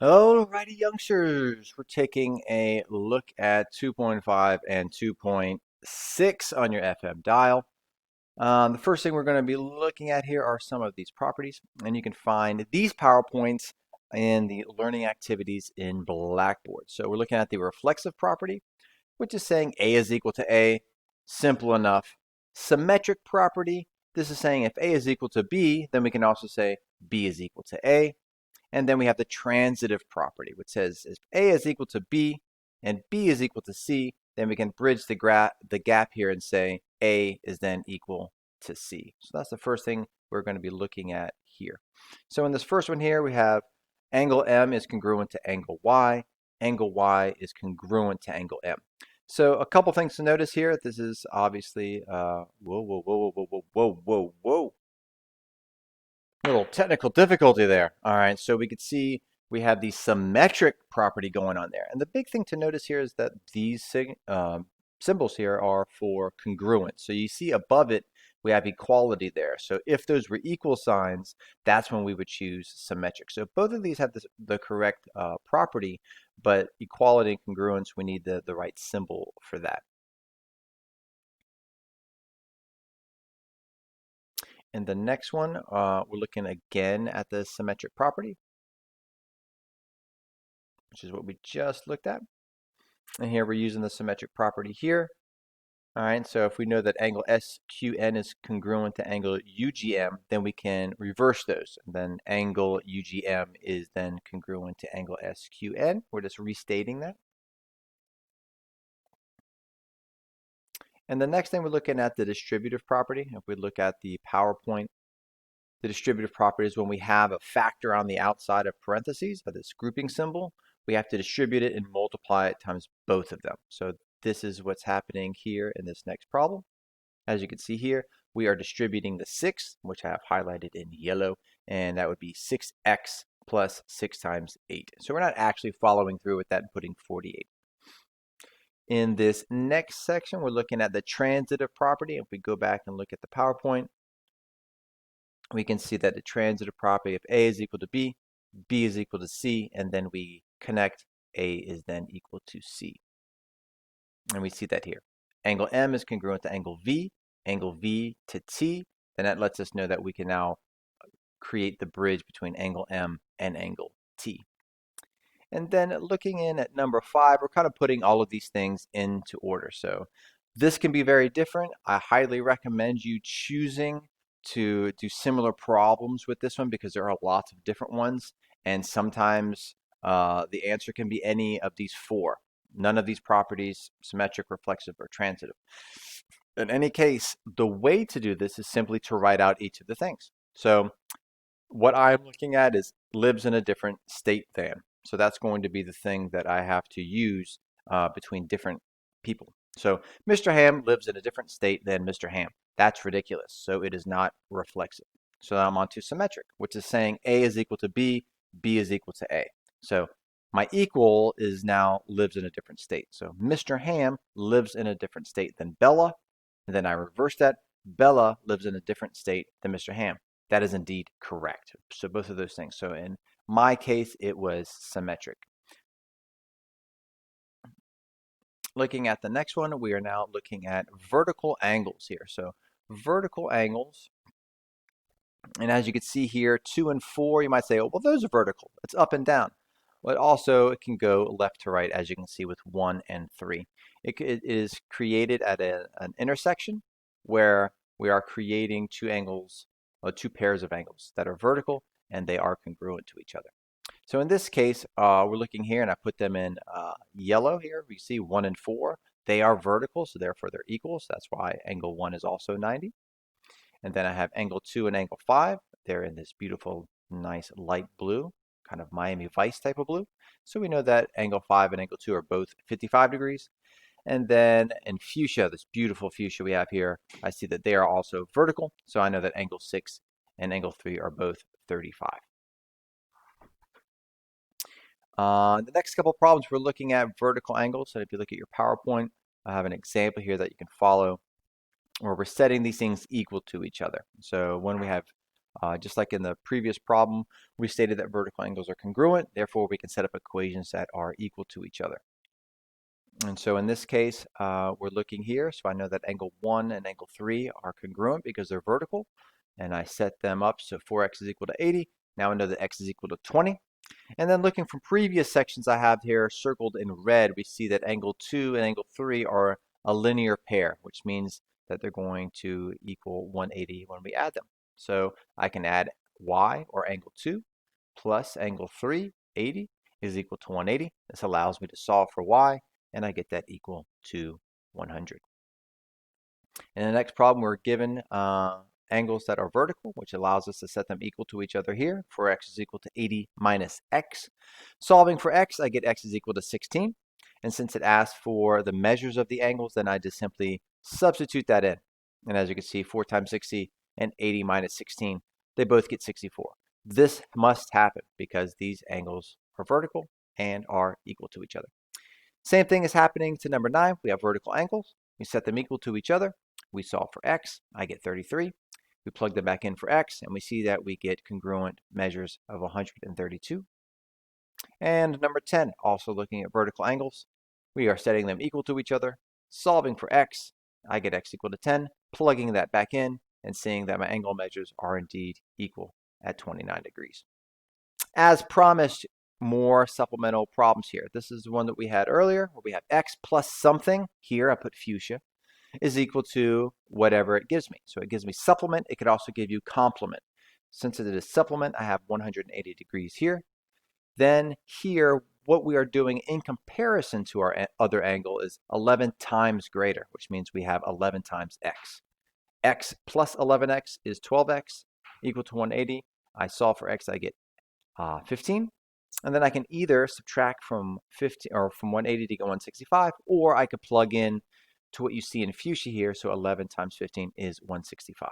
Alrighty, youngsters, we're taking a look at 2.5 and 2.6 on your FM dial. The first thing we're going to be looking at here are some of these properties, and you can find these PowerPoints in the learning activities in Blackboard. So we're looking at the reflexive property, which is saying A is equal to A, simple enough. Symmetric property, this is saying if A is equal to B, then we can also say B is equal to A. And then we have the transitive property, which says if A is equal to B and B is equal to C, then we can bridge the gap here and say A is then equal to C. So that's the first thing we're going to be looking at here. So in this first one here, we have angle M is congruent to angle Y. Angle Y is congruent to angle M. So a couple things to notice here. This is obviously, whoa. Little technical difficulty there. All right, so we could see we have the symmetric property going on there. And the big thing to notice here is that these symbols here are for congruent. So you see above it, we have equality there. So if those were equal signs, that's when we would choose symmetric. So both of these have the correct property, but equality and congruence, we need the right symbol for that. In the next one, we're looking again at the symmetric property, which is what we just looked at. And here we're using the symmetric property here. All right, so if we know that angle SQN is congruent to angle UGM, then we can reverse those. And then angle UGM is then congruent to angle SQN. We're just restating that. And the next thing we're looking at the distributive property. If we look at the PowerPoint, the distributive property is when we have a factor on the outside of parentheses, of this grouping symbol, we have to distribute it and multiply it times both of them. So this is what's happening here in this next problem. As you can see here, we are distributing the 6, which I have highlighted in yellow, and that would be 6x plus 6 times 8. So we're not actually following through with that and putting 48. In this next section, we're looking at the transitive property. If we go back and look at the PowerPoint, we can see that the transitive property, if A is equal to B, B is equal to C, and then we connect A is then equal to C. And we see that here. Angle M is congruent to angle V to T, then that lets us know that we can now create the bridge between angle M and angle T. And then looking in at number 5, we're kind of putting all of these things into order. So this can be very different. I highly recommend you choosing to do similar problems with this one because there are lots of different ones. And sometimes the answer can be any of these 4. None of these properties, symmetric, reflexive, or transitive. In any case, the way to do this is simply to write out each of the things. So what I'm looking at is lives in a different state than. So that's going to be the thing that I have to use between different people. So Mr. Ham lives in a different state than Mr. Ham. That's ridiculous. So it is not reflexive. So now I'm on to symmetric, which is saying A is equal to B, B is equal to A. So my equal is now lives in a different state. So Mr. Ham lives in a different state than Bella. And then I reverse that. Bella lives in a different state than Mr. Ham. That is indeed correct. So both of those things. So in my case, it was symmetric. Looking at the next one, we are now looking at vertical angles here. So vertical angles, and as you can see here, 2 and 4, you might say, oh, well, those are vertical. It's up and down. But also, it can go left to right, as you can see with 1 and 3. It is created at an intersection where we are creating 2 angles, or 2 pairs of angles that are vertical, and they are congruent to each other. So in this case, we're looking here, and I put them in yellow here. We see 1 and 4. They are vertical, so therefore they're equal. So that's why angle 1 is also 90. And then I have angle 2 and angle 5. They're in this beautiful, nice light blue, kind of Miami Vice type of blue. So we know that angle 5 and angle 2 are both 55 degrees. And then in fuchsia, this beautiful fuchsia we have here, I see that they are also vertical. So I know that angle 6 and angle 3 are both 35. The next couple of problems, we're looking at vertical angles. So if you look at your PowerPoint, I have an example here that you can follow where we're setting these things equal to each other. So when we have Just like in the previous problem, we stated that vertical angles are congruent. Therefore, we can set up equations that are equal to each other. And so in this case, we're looking here. So I know that angle 1 and angle 3 are congruent because they're vertical. And I set them up so 4x is equal to 80. Now I know that x is equal to 20. And then looking from previous sections I have here circled in red, we see that angle 2 and angle 3 are a linear pair, which means that they're going to equal 180 when we add them. So I can add y, or angle 2, plus angle 3, 80, is equal to 180. This allows me to solve for y, and I get that equal to 100. In the next problem, we're given angles that are vertical, which allows us to set them equal to each other here. For x is equal to 80 minus x. Solving for x, I get x is equal to 16. And since it asks for the measures of the angles, then I just simply substitute that in. And as you can see, 4 times 60 and 80 minus 16, they both get 64. This must happen because these angles are vertical and are equal to each other. Same thing is happening to number 9. We have vertical angles. We set them equal to each other. We solve for x. I get 33. We plug them back in for x, and we see that we get congruent measures of 132. And number 10, also looking at vertical angles. We are setting them equal to each other. Solving for x, I get x equal to 10. Plugging that back in and seeing that my angle measures are indeed equal at 29 degrees. As promised, more supplemental problems here. This is the one that we had earlier where we have x plus something. Here I put fuchsia is equal to whatever it gives me. So it gives me supplement. It could also give you complement. Since it is supplement, I have 180 degrees here. Then here, what we are doing in comparison to our other angle is 11 times greater, which means we have 11 times x. X plus 11x is 12x equal to 180. I solve for x, I get 15. And then I can either subtract from 15 or from 180 to get 165, or I could plug in to what you see in fuchsia here. So 11 times 15 is 165.